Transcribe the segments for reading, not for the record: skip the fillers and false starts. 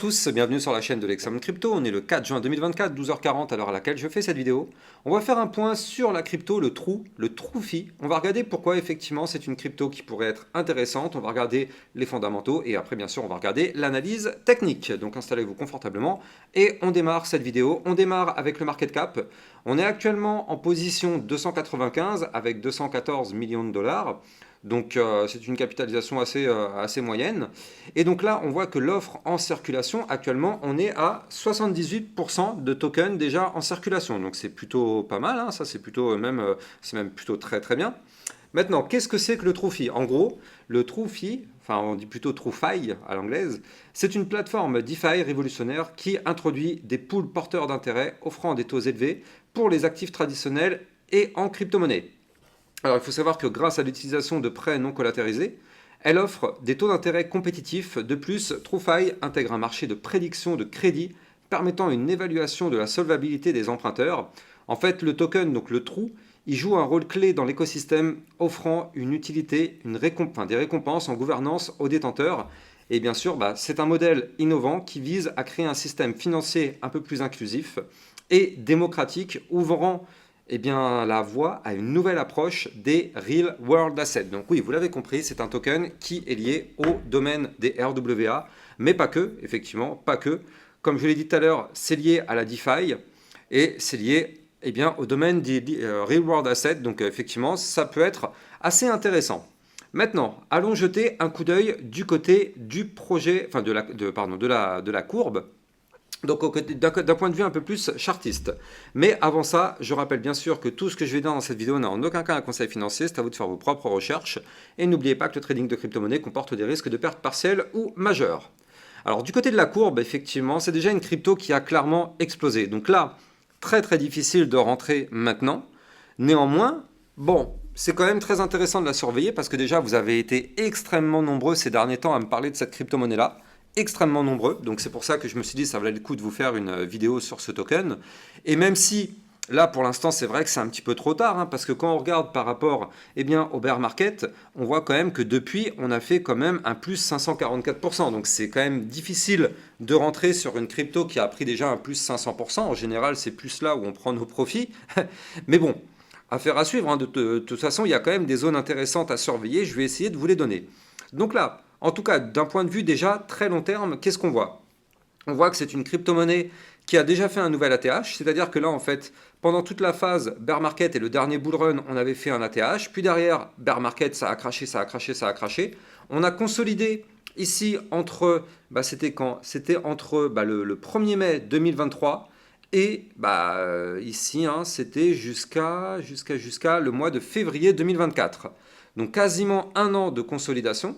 à tous, bienvenue sur la chaîne de l'Examen Crypto. On est le 4 juin 2024, 12h40 à l'heure à laquelle je fais cette vidéo. On va faire un point sur la crypto, le Troufi. On va regarder pourquoi effectivement c'est une crypto qui pourrait être intéressante. On va regarder les fondamentaux et après bien sûr on va regarder l'analyse technique. Donc installez-vous confortablement et on démarre cette vidéo. On démarre avec le market cap. On est actuellement en position 295 avec 214 millions de dollars. Donc c'est une capitalisation assez moyenne. Et donc là, on voit que l'offre en circulation, actuellement, on est à 78% de tokens déjà en circulation. Donc c'est plutôt pas mal, hein, ça c'est plutôt c'est même plutôt très très bien. Maintenant, qu'est-ce que c'est que le Troufi? En gros, le Troufi, enfin on dit plutôt TrueFi à l'anglaise, c'est une plateforme DeFi révolutionnaire qui introduit des pools porteurs d'intérêt offrant des taux élevés pour les actifs traditionnels et en crypto-monnaie. Alors il faut savoir que grâce à l'utilisation de prêts non collatéralisés, elle offre des taux d'intérêt compétitifs. De plus, TrueFi intègre un marché de prédiction de crédit permettant une évaluation de la solvabilité des emprunteurs. En fait, le token, donc le True, il joue un rôle clé dans l'écosystème, offrant une utilité, des récompenses en gouvernance aux détenteurs. Et bien sûr, c'est un modèle innovant qui vise à créer un système financier un peu plus inclusif et démocratique, ouvrant la voie à une nouvelle approche des Real World Assets. Donc oui, vous l'avez compris, c'est un token qui est lié au domaine des RWA, mais pas que, effectivement, pas que. Comme je l'ai dit tout à l'heure, c'est lié à la DeFi et c'est lié au domaine des Real World Assets. Donc effectivement, ça peut être assez intéressant. Maintenant, allons jeter un coup d'œil du côté du projet, enfin de la courbe. Donc d'un point de vue un peu plus chartiste. Mais avant ça, je rappelle bien sûr que tout ce que je vais dire dans cette vidéo n'a en aucun cas un conseil financier, c'est à vous de faire vos propres recherches. Et n'oubliez pas que le trading de crypto-monnaie comporte des risques de perte partielle ou majeure. Alors du côté de la courbe, effectivement, c'est déjà une crypto qui a clairement explosé. Donc là, très très difficile de rentrer maintenant. Néanmoins, bon, c'est quand même très intéressant de la surveiller parce que déjà vous avez été extrêmement nombreux ces derniers temps à me parler de cette crypto-monnaie-là. Extrêmement nombreux, donc c'est pour ça que je me suis dit ça valait le coup de vous faire une vidéo sur ce token. Et même si là pour l'instant c'est vrai que c'est un petit peu trop tard, hein, parce que quand on regarde par rapport au bear market, on voit quand même que depuis on a fait quand même un plus 544%. Donc c'est quand même difficile de rentrer sur une crypto qui a pris déjà un plus 500%. En général c'est plus là où on prend nos profits. Mais bon, affaire à suivre, hein. De toute façon il y a quand même des zones intéressantes à surveiller, je vais essayer de vous les donner. Donc là, en tout cas, d'un point de vue déjà très long terme, qu'est-ce qu'on voit? On voit que c'est une crypto-monnaie qui a déjà fait un nouvel ATH, c'est-à-dire que là, en fait, pendant toute la phase bear market et le dernier bull run, on avait fait un ATH, puis derrière, bear market, ça a craché, ça a craché, ça a craché. On a consolidé ici entre, c'était quand? C'était entre le 1er mai 2023 et ici, hein, c'était jusqu'à le mois de février 2024. Donc quasiment un an de consolidation.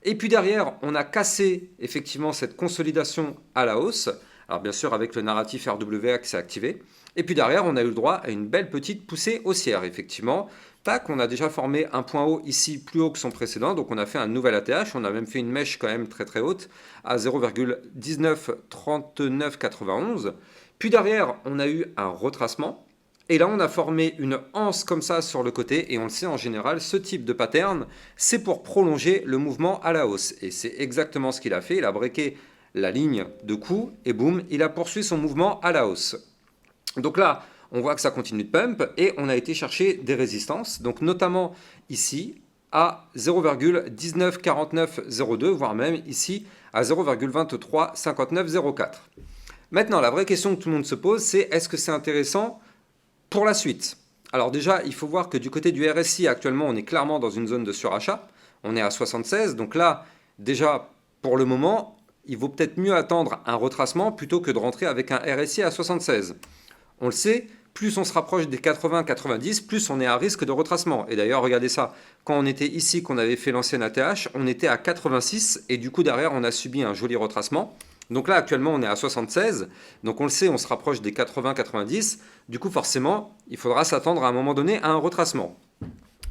Et puis derrière, on a cassé effectivement cette consolidation à la hausse. Alors bien sûr avec le narratif RWA qui s'est activé. Et puis derrière, on a eu le droit à une belle petite poussée haussière, effectivement. Tac, on a déjà formé un point haut ici plus haut que son précédent. Donc on a fait un nouvel ATH. On a même fait une mèche quand même très très haute à 0,193991. Puis derrière, on a eu un retracement. Et là, on a formé une anse comme ça sur le côté, et on le sait en général, ce type de pattern, c'est pour prolonger le mouvement à la hausse. Et c'est exactement ce qu'il a fait, il a breaké la ligne de coup, et boum, il a poursuivi son mouvement à la hausse. Donc là, on voit que ça continue de pump, et on a été chercher des résistances, donc notamment ici, à 0,194902, voire même ici, à 0,235904. Maintenant, la vraie question que tout le monde se pose, c'est est-ce que c'est intéressant pour la suite? Alors déjà, il faut voir que du côté du RSI, actuellement, on est clairement dans une zone de surachat. On est à 76. Donc là, déjà, pour le moment, il vaut peut-être mieux attendre un retracement plutôt que de rentrer avec un RSI à 76. On le sait, plus on se rapproche des 80-90, plus on est à risque de retracement. Et d'ailleurs, regardez ça. Quand on était ici, qu'on avait fait l'ancienne ATH, on était à 86. Et du coup, derrière, on a subi un joli retracement. Donc là, actuellement, on est à 76. Donc on le sait, on se rapproche des 80-90. Du coup, forcément, il faudra s'attendre à un moment donné à un retracement.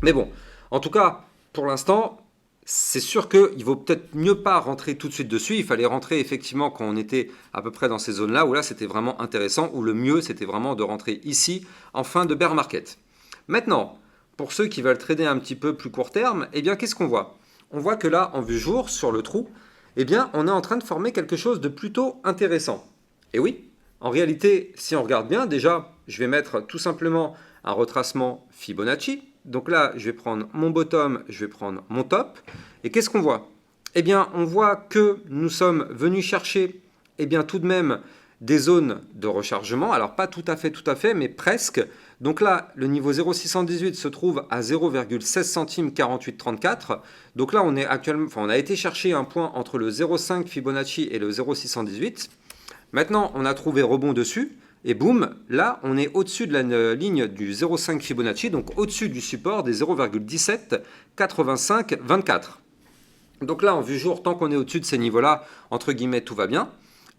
Mais bon, en tout cas, pour l'instant, c'est sûr qu'il vaut peut-être mieux pas rentrer tout de suite dessus. Il fallait rentrer effectivement quand on était à peu près dans ces zones-là, où là, c'était vraiment intéressant, où le mieux, c'était vraiment de rentrer ici, en fin de bear market. Maintenant, pour ceux qui veulent trader un petit peu plus court terme, eh bien, qu'est-ce qu'on voit? On voit que là, en vue jour, sur le trou, eh bien, on est en train de former quelque chose de plutôt intéressant. Et oui, en réalité, si on regarde bien, déjà, je vais mettre tout simplement un retracement Fibonacci. Donc là, je vais prendre mon bottom, je vais prendre mon top. Et qu'est-ce qu'on voit? Eh bien, on voit que nous sommes venus chercher, eh bien, tout de même des zones de rechargement. Alors, pas tout à fait, mais presque. Donc là, le niveau 0,618 se trouve à 0,16 centimes 48,34. Donc là, on est actuellement, on a été chercher un point entre le 0,5 Fibonacci et le 0,618. Maintenant, on a trouvé rebond dessus. Et boum, là, on est au-dessus de la ligne du 0,5 Fibonacci, donc au-dessus du support des 0,17 85 24. Donc là, en vue jour, tant qu'on est au-dessus de ces niveaux-là, entre guillemets, tout va bien.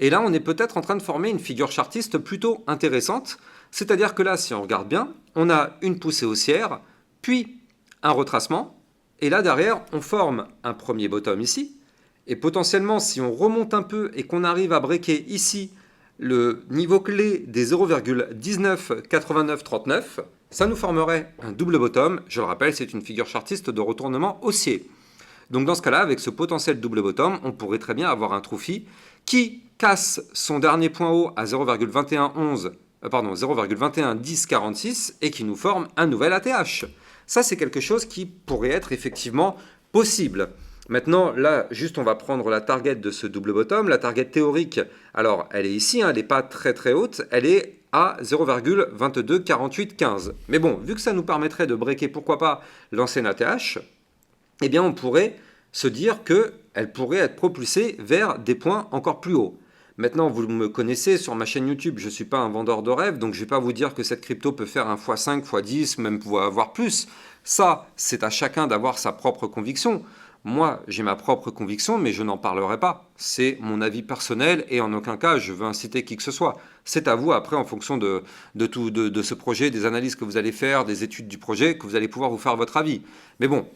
Et là, on est peut-être en train de former une figure chartiste plutôt intéressante. C'est-à-dire que là, si on regarde bien, on a une poussée haussière, puis un retracement. Et là, derrière, on forme un premier bottom ici. Et potentiellement, si on remonte un peu et qu'on arrive à breaker ici le niveau clé des 0,198939, ça nous formerait un double bottom. Je le rappelle, c'est une figure chartiste de retournement haussier. Donc dans ce cas-là, avec ce potentiel double bottom, on pourrait très bien avoir un Trophy qui casse son dernier point haut à 0,211046 et qui nous forme un nouvel ATH. Ça, c'est quelque chose qui pourrait être effectivement possible. Maintenant, là, juste, on va prendre la target de ce double bottom. La target théorique, alors, elle est ici, hein, elle n'est pas très haute, elle est à 0,224815. Mais bon, vu que ça nous permettrait de breaker, pourquoi pas, l'ancienne ATH, eh bien, on pourrait se dire qu'elle pourrait être propulsée vers des points encore plus hauts. Maintenant, vous me connaissez sur ma chaîne YouTube, je ne suis pas un vendeur de rêve, donc je ne vais pas vous dire que cette crypto peut faire un x5, x10, même voire plus. Ça, c'est à chacun d'avoir sa propre conviction. Moi, j'ai ma propre conviction, mais je n'en parlerai pas. C'est mon avis personnel et en aucun cas, je veux inciter qui que ce soit. C'est à vous, après, en fonction de ce projet, des analyses que vous allez faire, des études du projet, que vous allez pouvoir vous faire votre avis. Mais bon,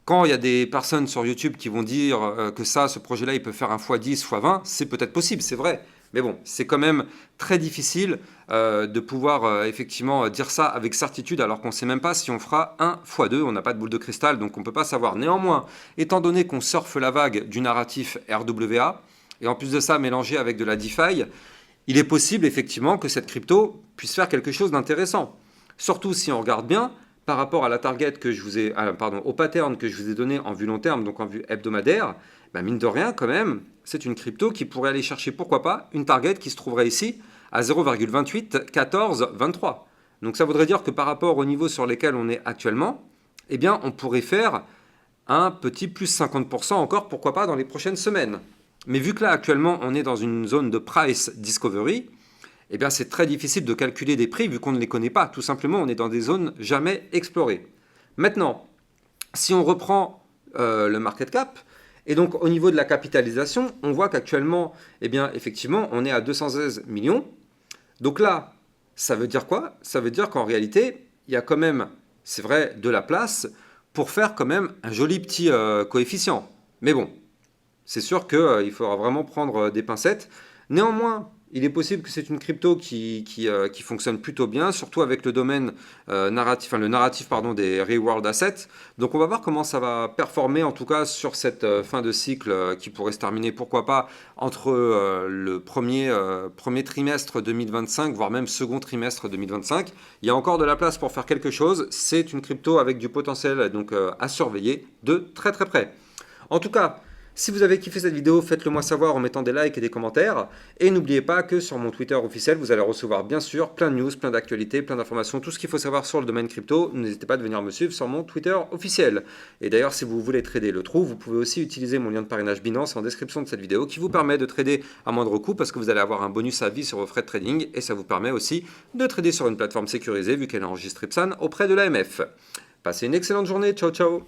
quand il y a des personnes sur YouTube qui vont dire que ce projet-là, il peut faire un x10, x20, c'est peut-être possible, c'est vrai. Mais bon, c'est quand même très difficile de pouvoir effectivement dire ça avec certitude alors qu'on ne sait même pas si on fera un x2. On n'a pas de boule de cristal, donc on ne peut pas savoir. Néanmoins, étant donné qu'on surfe la vague du narratif RWA, et en plus de ça mélangé avec de la DeFi, il est possible effectivement que cette crypto puisse faire quelque chose d'intéressant. Surtout si on regarde bien, par rapport à la target que je vous ai, au pattern que je vous ai donné en vue long terme, donc en vue hebdomadaire, mine de rien, quand même, c'est une crypto qui pourrait aller chercher, pourquoi pas, une target qui se trouverait ici à 0,28, 14, 23. Donc ça voudrait dire que par rapport aux niveaux sur lesquels on est actuellement, eh bien, on pourrait faire un petit plus 50% encore, pourquoi pas, dans les prochaines semaines. Mais vu que là, actuellement, on est dans une zone de price discovery, eh bien, c'est très difficile de calculer des prix vu qu'on ne les connaît pas. Tout simplement, on est dans des zones jamais explorées. Maintenant, si on reprend le market cap, et donc au niveau de la capitalisation, on voit qu'actuellement, eh bien, effectivement, on est à 216 millions. Donc là, ça veut dire quoi? Ça veut dire qu'en réalité, il y a quand même, c'est vrai, de la place pour faire quand même un joli petit coefficient. Mais bon, c'est sûr qu'il faudra vraiment prendre des pincettes. Néanmoins, il est possible que c'est une crypto qui fonctionne plutôt bien, surtout avec le domaine narratif, le narratif des real world assets. Donc on va voir comment ça va performer, en tout cas sur cette fin de cycle qui pourrait se terminer, pourquoi pas, entre le premier trimestre 2025, voire même second trimestre 2025. Il y a encore de la place pour faire quelque chose. C'est une crypto avec du potentiel donc, à surveiller de très près. En tout cas, si vous avez kiffé cette vidéo, faites-le moi savoir en mettant des likes et des commentaires. Et n'oubliez pas que sur mon Twitter officiel, vous allez recevoir bien sûr plein de news, plein d'actualités, plein d'informations, tout ce qu'il faut savoir sur le domaine crypto. N'hésitez pas de venir me suivre sur mon Twitter officiel. Et d'ailleurs, si vous voulez trader le trou, vous pouvez aussi utiliser mon lien de parrainage Binance en description de cette vidéo qui vous permet de trader à moindre coût parce que vous allez avoir un bonus à vie sur vos frais de trading et ça vous permet aussi de trader sur une plateforme sécurisée vu qu'elle est enregistrée PSAN auprès de l'AMF. Passez une excellente journée, ciao ciao.